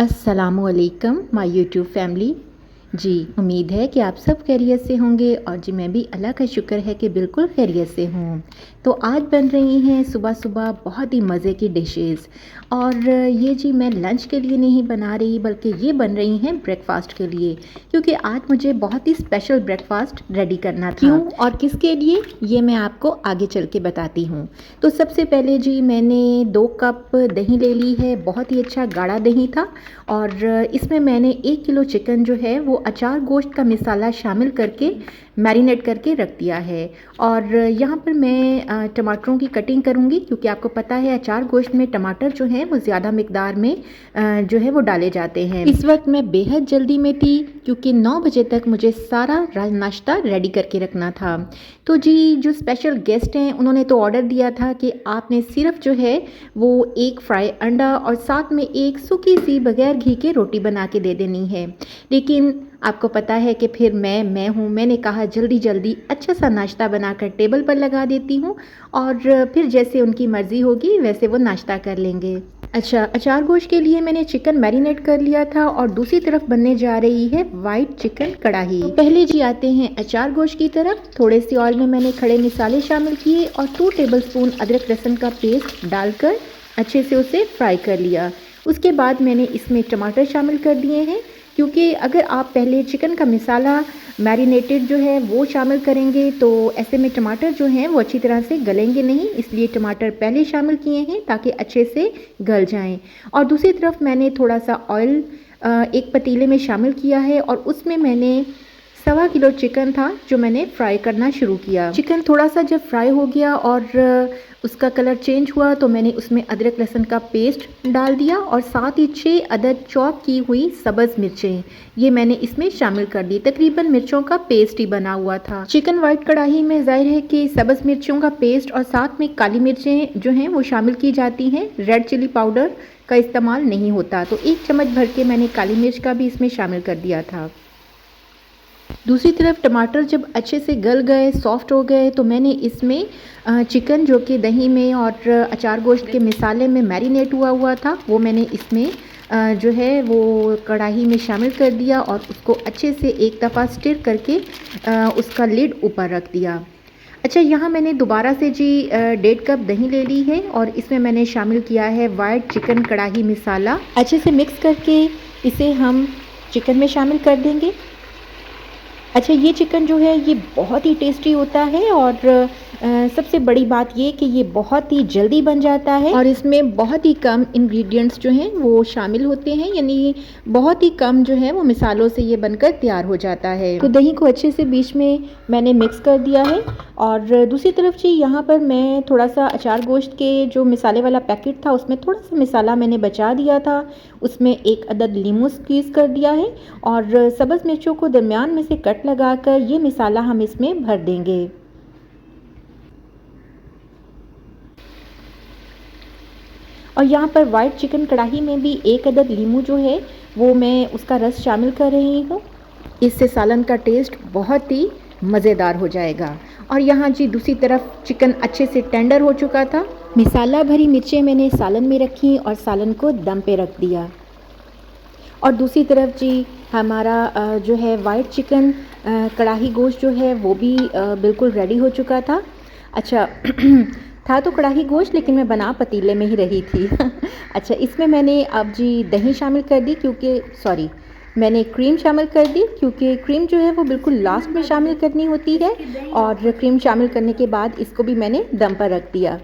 अस्सलामुअलैकुम my YouTube family. जी, उम्मीद है कि आप सब खैरियत से होंगे और जी मैं भी अल्लाह का शुक्र है कि बिल्कुल खैरियत से हूँ। तो आज बन रही हैं सुबह-सुबह बहुत ही मज़े की डिशेज़ और ये जी मैं लंच के लिए नहीं बना रही बल्कि ये बन रही हैं ब्रेकफ़ास्ट के लिए, क्योंकि आज मुझे बहुत ही स्पेशल ब्रेकफ़ास्ट रेडी करना था। क्यों और किसके लिए ये मैं आपको आगे चल के बताती हूँ। तो सबसे पहले जी मैंने 2 कप दही ले ली है, बहुत ही अच्छा गाढ़ा दही था और इसमें मैंने 1 किलो चिकन जो है वो अचार गोश्त का मसाला शामिल करके मैरिनेट करके रख दिया है। और यहाँ पर मैं टमाटरों की कटिंग करूँगी, क्योंकि आपको पता है अचार गोश्त में टमाटर जो हैं वो ज़्यादा मिकदार में जो है वो डाले जाते हैं। इस वक्त मैं बेहद जल्दी में थी, क्योंकि 9 बजे तक मुझे सारा नाश्ता रेडी करके रखना था। तो जी जो स्पेशल गेस्ट हैं उन्होंने तो ऑर्डर दिया था कि आपने सिर्फ जो है वो एक फ्राई अंडा और साथ में एक सूखी सी बगैर घी के रोटी बना के दे देनी है। लेकिन आपको पता है कि फिर मैं हूँ, मैंने कहा जल्दी जल्दी अच्छा सा नाश्ता बनाकर टेबल पर लगा देती हूँ और फिर जैसे उनकी मर्ज़ी होगी वैसे वो नाश्ता कर लेंगे। अच्छा, अचार गोश्त के लिए मैंने चिकन मैरिनेट कर लिया था और दूसरी तरफ बनने जा रही है वाइट चिकन कढ़ाई। तो पहले जी आते हैं अचार गोश्त की तरफ। थोड़े से ऑयल में मैंने खड़े मसाले शामिल किए और 2 टेबलस्पून अदरक लहसुन का पेस्ट डालकर अच्छे से उसे फ्राई कर लिया। उसके बाद मैंने इसमें टमाटर शामिल कर दिए हैं, क्योंकि अगर आप पहले चिकन का मसाला मैरिनेटेड जो है वो शामिल करेंगे तो ऐसे में टमाटर जो हैं वो अच्छी तरह से गलेंगे नहीं, इसलिए टमाटर पहले शामिल किए हैं ताकि अच्छे से गल जाएं। और दूसरी तरफ मैंने थोड़ा सा ऑयल एक पतीले में शामिल किया है और उसमें मैंने 1.25 किलो चिकन था जो मैंने फ्राई करना शुरू किया। चिकन थोड़ा सा जब फ्राई हो गया और उसका कलर चेंज हुआ तो मैंने उसमें अदरक लहसुन का पेस्ट डाल दिया और साथ ही 6 अदद चॉप की हुई सब्ज़ मिर्चें ये मैंने इसमें शामिल कर दी। तकरीबन मिर्चों का पेस्ट ही बना हुआ था। चिकन वाइट कढ़ाई में जाहिर है कि सब्ज़ मिर्चों का पेस्ट और साथ में काली मिर्चें जो हैं वो शामिल की जाती हैं, रेड चिली पाउडर का इस्तेमाल नहीं होता। तो 1 चम्मच भर के मैंने काली मिर्च का भी इसमें शामिल कर दिया था। दूसरी तरफ टमाटर जब अच्छे से गल गए, सॉफ्ट हो गए, तो मैंने इसमें चिकन जो कि दही में और अचार गोश्त के मसाले में मैरिनेट हुआ था वो मैंने इसमें जो है वो कढ़ाई में शामिल कर दिया और उसको अच्छे से एक दफ़ा स्टिर करके उसका लिड ऊपर रख दिया। अच्छा, यहाँ मैंने दोबारा से जी 1.5 कप दही ले ली है और इसमें मैंने शामिल किया है वाइट चिकन कढ़ाई मसाला। अच्छे से मिक्स करके इसे हम चिकन में शामिल कर देंगे। अच्छा, ये चिकन जो है ये बहुत ही टेस्टी होता है और सबसे बड़ी बात ये कि ये बहुत ही जल्दी बन जाता है और इसमें बहुत ही कम इंग्रेडिएंट्स जो हैं वो शामिल होते हैं, यानी बहुत ही कम जो है वो मिसालों से ये बनकर तैयार हो जाता है। तो दही को अच्छे से बीच में मैंने मिक्स कर दिया है और दूसरी तरफ जी यहाँ पर मैं थोड़ा सा अचार गोश्त के जो मिसाले वाला पैकेट था उसमें थोड़ा सा मिसाला मैंने बचा दिया था, उसमें 1 अदद लीमू स्क्वीज़ कर दिया है और सब्ज़ मिर्चों को दरमियान में से कट लगाकर ये मिसाला हम इसमें भर देंगे। और यहाँ पर वाइट चिकन कढ़ाई में भी 1 अदद लीमू जो है वो मैं उसका रस शामिल कर रही हूँ। इससे सालन का टेस्ट बहुत ही मज़ेदार हो जाएगा। और यहाँ जी दूसरी तरफ चिकन अच्छे से टेंडर हो चुका था। मिसाला भरी मिर्चें मैंने सालन में रखी और सालन को दम पे रख दिया। और दूसरी तरफ जी हमारा जो है वाइट चिकन कढ़ाई गोश्त जो है वो भी बिल्कुल रेडी हो चुका था। अच्छा था तो कढ़ाई गोश्त, लेकिन मैं बना पतीले में ही रही थी। अच्छा, इसमें मैंने अब जी दही शामिल कर दी, क्योंकि मैंने क्रीम शामिल कर दी, क्योंकि क्रीम जो है वो बिल्कुल लास्ट में शामिल करनी होती है और क्रीम शामिल करने के बाद इसको भी मैंने दम पर रख दिया।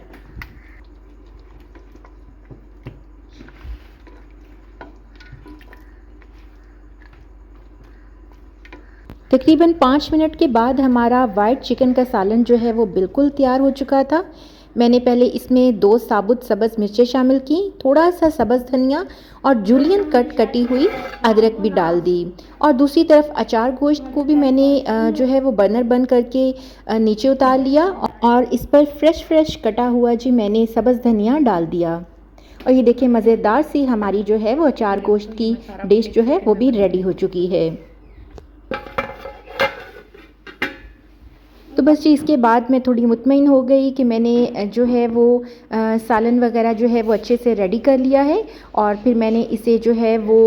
तकरीबन 5 मिनट के बाद हमारा वाइट चिकन का सालन जो है वो बिल्कुल तैयार हो चुका था। मैंने पहले इसमें 2 साबुत सब्ज़ मिर्चें शामिल की, थोड़ा सा सब्ज़ धनिया और जूलियन कटी हुई अदरक भी डाल दी। और दूसरी तरफ अचार गोश्त को भी मैंने जो है वो बर्नर बंद करके नीचे उतार लिया और इस पर फ्रेश कटा हुआ जी मैंने सब्ज़ धनिया डाल दिया। और ये देखिए मज़ेदार सी हमारी जो है वो अचार गोश्त की डिश जो है वो भी रेडी हो चुकी है। तो बस जी इसके बाद मैं थोड़ी मुतमईन हो गई कि मैंने जो है वो सालन वगैरह जो है वो अच्छे से रेडी कर लिया है। और फिर मैंने इसे जो है वो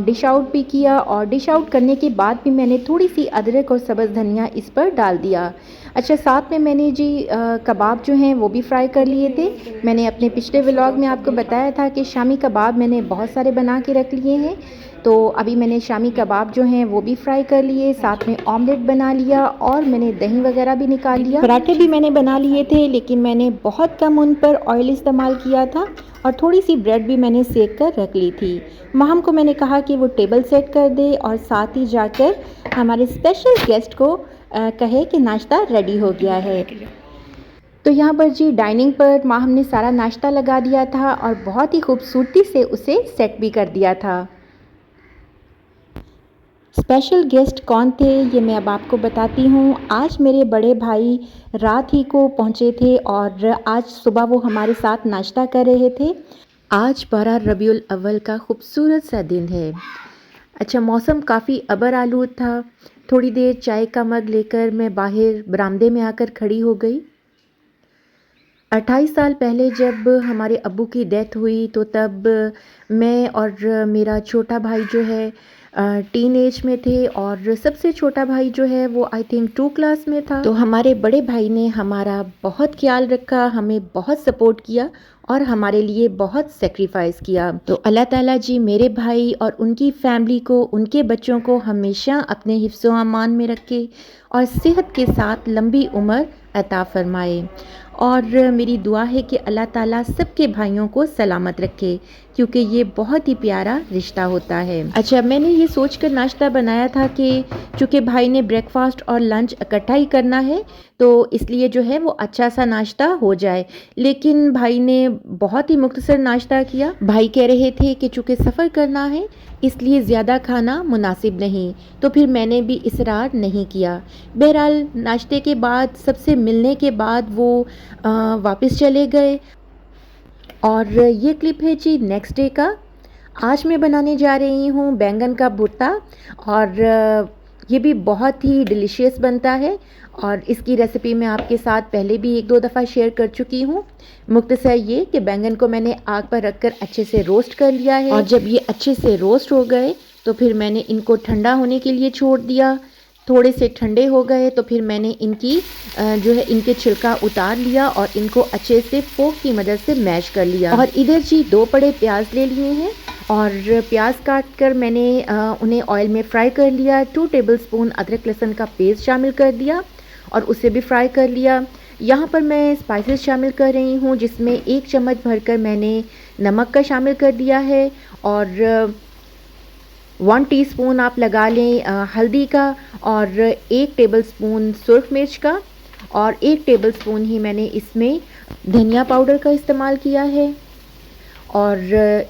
डिश आउट भी किया, और डिश आउट करने के बाद भी मैंने थोड़ी सी अदरक और सब्ज़ धनिया इस पर डाल दिया। अच्छा, साथ में मैंने जी कबाब जो हैं वो भी फ्राई कर लिए थे। मैंने अपने पिछले व्लॉग में आपको बताया था कि शामी कबाब मैंने बहुत सारे बना के रख लिए हैं। तो अभी मैंने शामी कबाब जो हैं वो भी फ्राई कर लिए, साथ में ऑमलेट बना लिया, और मैंने दही वगैरह भी निकाल लिया। पराठे भी मैंने बना लिए थे, लेकिन मैंने बहुत कम उन पर ऑयल इस्तेमाल किया था, और थोड़ी सी ब्रेड भी मैंने सेक कर रख ली थी। माहम को मैंने कहा कि वो टेबल सेट कर दे, और साथ ही जाकर हमारे स्पेशल गेस्ट को कहे कि नाश्ता रेडी हो गया है। तो यहाँ पर जी डाइनिंग पर माहम ने सारा नाश्ता लगा दिया था, और बहुत ही खूबसूरती से उसे सेट भी कर दिया था। स्पेशल गेस्ट कौन थे ये मैं अब आपको बताती हूँ। आज मेरे बड़े भाई रात ही को पहुँचे थे, और आज सुबह वो हमारे साथ नाश्ता कर रहे थे। आज 12 रबीउल अव्वल का खूबसूरत सा दिन है। अच्छा, मौसम काफ़ी अबर आलूद था। थोड़ी देर चाय का मग लेकर मैं बाहर बरामदे में आकर खड़ी हो गई। 28 साल पहले जब हमारे अब्बू की डेथ हुई, तो तब मैं और मेरा छोटा भाई जो है टीन एज में थे, और सबसे छोटा भाई जो है वो आई थिंक 2 क्लास में था। तो हमारे बड़े भाई ने हमारा बहुत ख्याल रखा, हमें बहुत सपोर्ट किया, और हमारे लिए बहुत सेक्रीफाइस किया। तो अल्लाह ताला जी मेरे भाई और उनकी फैमिली को, उनके बच्चों को हमेशा अपने हिफ्ज़ व अमान में रखे, और सेहत के साथ लंबी उम्र अता फ़रमाए। और मेरी दुआ है कि अल्लाह ताला सबके भाइयों को सलामत रखे, क्योंकि ये बहुत ही प्यारा रिश्ता होता है। अच्छा, मैंने ये सोचकर नाश्ता बनाया था कि चूँकि भाई ने ब्रेकफास्ट और लंच इकट्ठा ही करना है, तो इसलिए जो है वो अच्छा सा नाश्ता हो जाए। लेकिन भाई ने बहुत ही मुख्तसर नाश्ता किया। भाई कह रहे थे कि चूँकि सफ़र करना है इसलिए ज़्यादा खाना मुनासिब नहीं, तो फिर मैंने भी इसरार नहीं किया। बहरहाल नाश्ते के बाद, सबसे मिलने के बाद वो वापस चले गए। और ये क्लिप है जी नेक्स्ट डे का। आज मैं बनाने जा रही हूँ बैंगन का भुर्ता, और ये भी बहुत ही डिलीशियस बनता है, और इसकी रेसिपी मैं आपके साथ पहले भी 1-2 दफ़ा शेयर कर चुकी हूँ। मुख्तसर ये कि बैंगन को मैंने आग पर रखकर अच्छे से रोस्ट कर लिया है, और जब ये अच्छे से रोस्ट हो गए तो फिर मैंने इनको ठंडा होने के लिए छोड़ दिया। थोड़े से ठंडे हो गए तो फिर मैंने इनकी जो है इनके छिलका उतार लिया, और इनको अच्छे से फोक की मदद से मैश कर लिया। और इधर जी 2 बड़े प्याज ले लिए हैं, और प्याज काट कर मैंने उन्हें ऑयल में फ्राई कर लिया। 2 टेबलस्पून अदरक लहसुन का पेस्ट शामिल कर दिया, और उसे भी फ्राई कर लिया। यहाँ पर मैं स्पाइसेस शामिल कर रही हूँ, जिसमें 1 चम्मच भरकर मैंने नमक का शामिल कर दिया है, और 1 टीस्पून आप लगा लें हल्दी का, और 1 टेबलस्पून सुर्ख मिर्च का, और 1 टेबलस्पून ही मैंने इसमें धनिया पाउडर का इस्तेमाल किया है। और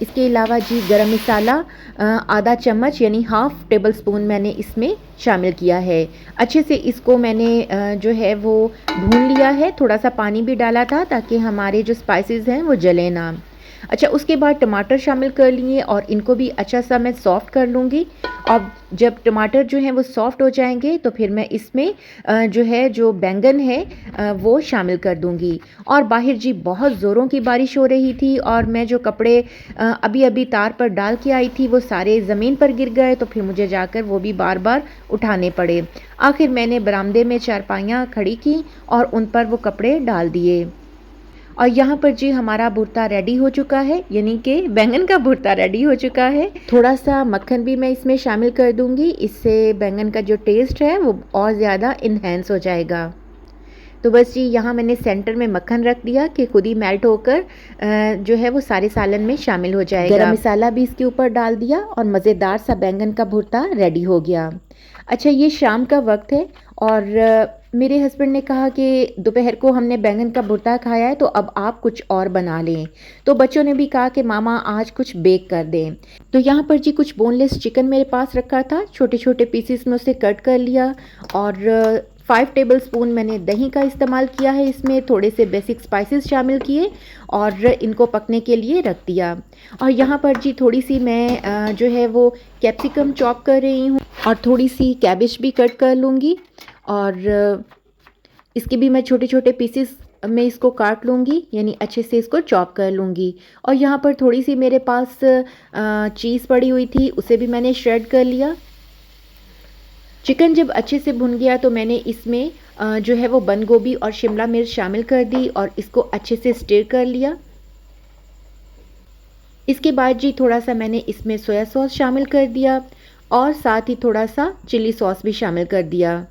इसके अलावा जी गरम मसाला आधा चम्मच यानी हाफ़ टेबल स्पून मैंने इसमें शामिल किया है। अच्छे से इसको मैंने जो है वो भून लिया है। थोड़ा सा पानी भी डाला था ताकि हमारे जो स्पाइसेस हैं वो जले ना। अच्छा, उसके बाद टमाटर शामिल कर लिए, और इनको भी अच्छा सा मैं सॉफ़्ट कर लूँगी। अब जब टमाटर जो हैं वो सॉफ़्ट हो जाएंगे तो फिर मैं इसमें जो बैंगन है वो शामिल कर दूँगी। और बाहर जी बहुत ज़ोरों की बारिश हो रही थी, और मैं जो कपड़े अभी अभी तार पर डाल के आई थी वो सारे ज़मीन पर गिर गए, तो फिर मुझे जाकर वो भी बार बार उठाने पड़े। आखिर मैंने बरामदे में चारपाइयाँ खड़ी की और उन पर वो कपड़े डाल दिए। और यहाँ पर जी हमारा भुर्ता रेडी हो चुका है, यानी कि बैंगन का भुर्ता रेडी हो चुका है। थोड़ा सा मक्खन भी मैं इसमें शामिल कर दूंगी, इससे बैंगन का जो टेस्ट है वो और ज़्यादा इन्हेंस हो जाएगा। तो बस जी यहाँ मैंने सेंटर में मक्खन रख दिया कि खुद ही मेल्ट होकर जो है वो सारे सालन में शामिल हो जाएगा। गरम मसाला भी इसके ऊपर डाल दिया, और मज़ेदार सा बैंगन का भुर्ता रेडी हो गया। अच्छा, ये शाम का वक्त है, और मेरे हस्बैंड ने कहा कि दोपहर को हमने बैंगन का भुर्ता खाया है, तो अब आप कुछ और बना लें। तो बच्चों ने भी कहा कि मामा आज कुछ बेक कर दें। तो यहाँ पर जी कुछ बोनलेस चिकन मेरे पास रखा था, छोटे छोटे पीसेस में उसे कट कर लिया, और 5 टेबलस्पून मैंने दही का इस्तेमाल किया है। इसमें थोड़े से बेसिक स्पाइसेस शामिल किए और इनको पकने के लिए रख दिया। और यहाँ पर जी थोड़ी सी मैं जो है वो कैप्सिकम चॉप कर रही हूँ, और थोड़ी सी कैबेज भी कट कर लूँगी। और इसके भी मैं छोटे छोटे पीसेस में इसको काट लूँगी, यानी अच्छे से इसको चॉप कर लूँगी। और यहाँ पर थोड़ी सी मेरे पास चीज़ पड़ी हुई थी, उसे भी मैंने श्रेड कर लिया। चिकन जब अच्छे से भुन गया तो मैंने इसमें जो है वो बंद गोभी और शिमला मिर्च शामिल कर दी और इसको अच्छे से स्टिर कर लिया। इसके बाद जी थोड़ा सा मैंने इसमें सोया सॉस शामिल कर दिया और साथ ही थोड़ा सा चिली सॉस भी शामिल कर दिया।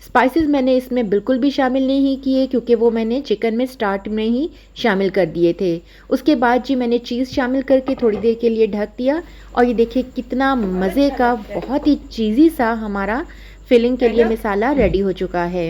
स्पाइसेस मैंने इसमें बिल्कुल भी शामिल नहीं किए क्योंकि वो मैंने चिकन में स्टार्ट में ही शामिल कर दिए थे। उसके बाद जी मैंने चीज़ शामिल करके थोड़ी देर के लिए ढक दिया और ये देखिए कितना मज़े का बहुत ही चीज़ी सा हमारा फिलिंग के लिए मसाला रेडी हो चुका है।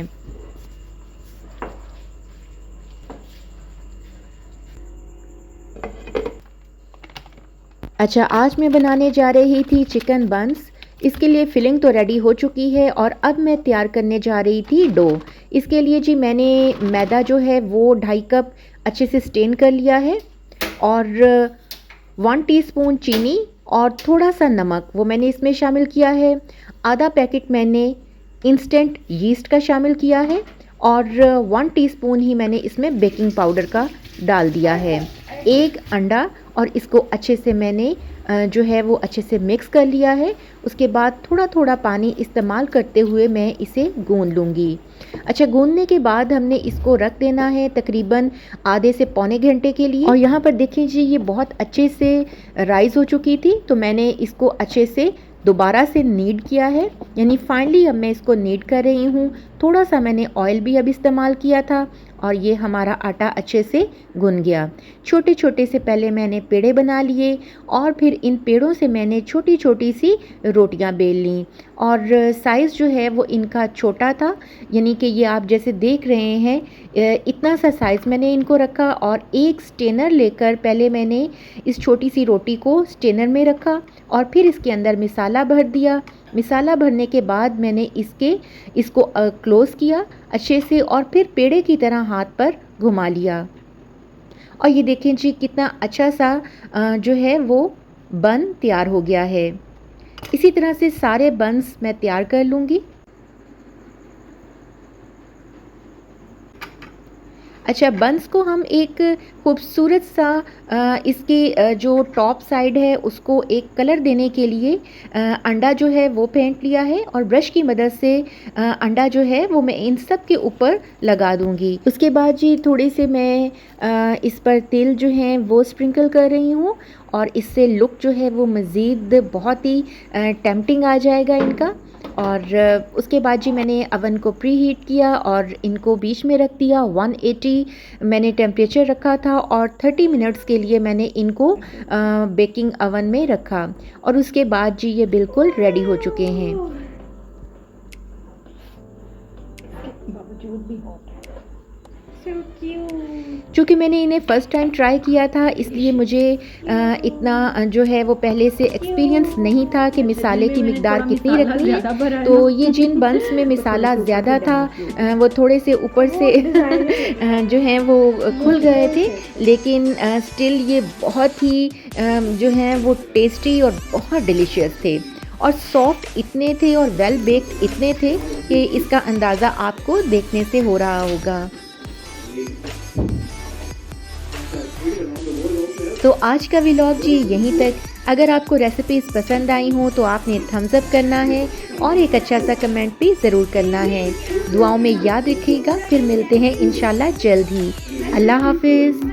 अच्छा, आज मैं बनाने जा रही थी चिकन बंस। इसके लिए फिलिंग तो रेडी हो चुकी है और अब मैं तैयार करने जा रही थी डो। इसके लिए जी मैंने मैदा जो है वो 2.5 कप अच्छे से स्टेन कर लिया है और 1 टीस्पून चीनी और थोड़ा सा नमक वो मैंने इसमें शामिल किया है। आधा पैकेट मैंने इंस्टेंट यीस्ट का शामिल किया है और 1 टीस्पून ही मैंने इसमें बेकिंग पाउडर का डाल दिया है। एक अंडा और इसको अच्छे से मैंने जो है वो अच्छे से मिक्स कर लिया है। उसके बाद थोड़ा थोड़ा पानी इस्तेमाल करते हुए मैं इसे गूंद लूँगी। अच्छा, गूंदने के बाद हमने इसको रख देना है तकरीबन आधे से पौने घंटे के लिए। और यहाँ पर देखिए जी ये बहुत अच्छे से राइज़ हो चुकी थी तो मैंने इसको अच्छे से दोबारा से नीड किया है, यानी फाइनली अब मैं इसको नीड कर रही हूँ। थोड़ा सा मैंने ऑयल भी अब इस्तेमाल किया था और ये हमारा आटा अच्छे से गुन गया। छोटे छोटे से पहले मैंने पेड़े बना लिए और फिर इन पेड़ों से मैंने छोटी छोटी सी रोटियां बेल लीं और साइज़ जो है वो इनका छोटा था, यानी कि ये आप जैसे देख रहे हैं इतना सा साइज़ मैंने इनको रखा और एक स्टेनर लेकर पहले मैंने इस छोटी सी रोटी को स्टेनर में रखा और फिर इसके अंदर मसाला भर दिया। मसाला भरने के बाद मैंने इसको क्लोज़ किया अच्छे से और फिर पेड़े की तरह हाथ पर घुमा लिया और ये देखें जी कितना अच्छा सा जो है वो बन तैयार हो गया है। इसी तरह से सारे बन्स मैं तैयार कर लूँगी। अच्छा, बन्स को हम एक खूबसूरत सा इसके जो टॉप साइड है उसको एक कलर देने के लिए अंडा जो है वो फेंट लिया है और ब्रश की मदद से अंडा जो है वो मैं इन सब के ऊपर लगा दूंगी। उसके बाद जी थोड़ी से मैं इस पर तिल जो है वो स्प्रिंकल कर रही हूँ और इससे लुक जो है वो मज़ीद बहुत ही टेम्पटिंग आ जाएगा इनका। और उसके बाद जी मैंने अवन को प्री हीट किया और इनको बीच में रख दिया। 180 मैंने टेम्परेचर रखा था और 30 मिनट्स के लिए मैंने इनको बेकिंग अवन में रखा और उसके बाद जी ये बिल्कुल रेडी हो चुके हैं। चूँकि मैंने इन्हें फ़र्स्ट टाइम ट्राई किया था इसलिए मुझे इतना जो है वो पहले से एक्सपीरियंस नहीं था कि मसाले की मिकदार कितनी रखनी है। तो ये जिन बन्स में मसाला ज़्यादा था वो थोड़े से ऊपर से जो हैं वो खुल गए थे, लेकिन स्टिल ये बहुत ही जो हैं वो टेस्टी और बहुत डिलीशियस थे और सॉफ्ट इतने थे और वेल बेक्ड इतने थे कि इसका अंदाज़ा आपको देखने से हो रहा होगा। तो आज का व्लॉग जी यहीं तक। अगर आपको रेसिपीज़ पसंद आई हों तो आपने थम्स अप करना है और एक अच्छा सा कमेंट भी ज़रूर करना है। दुआओं में याद रखिएगा। फिर मिलते हैं इंशाल्लाह जल्द ही। अल्लाह हाफिज़।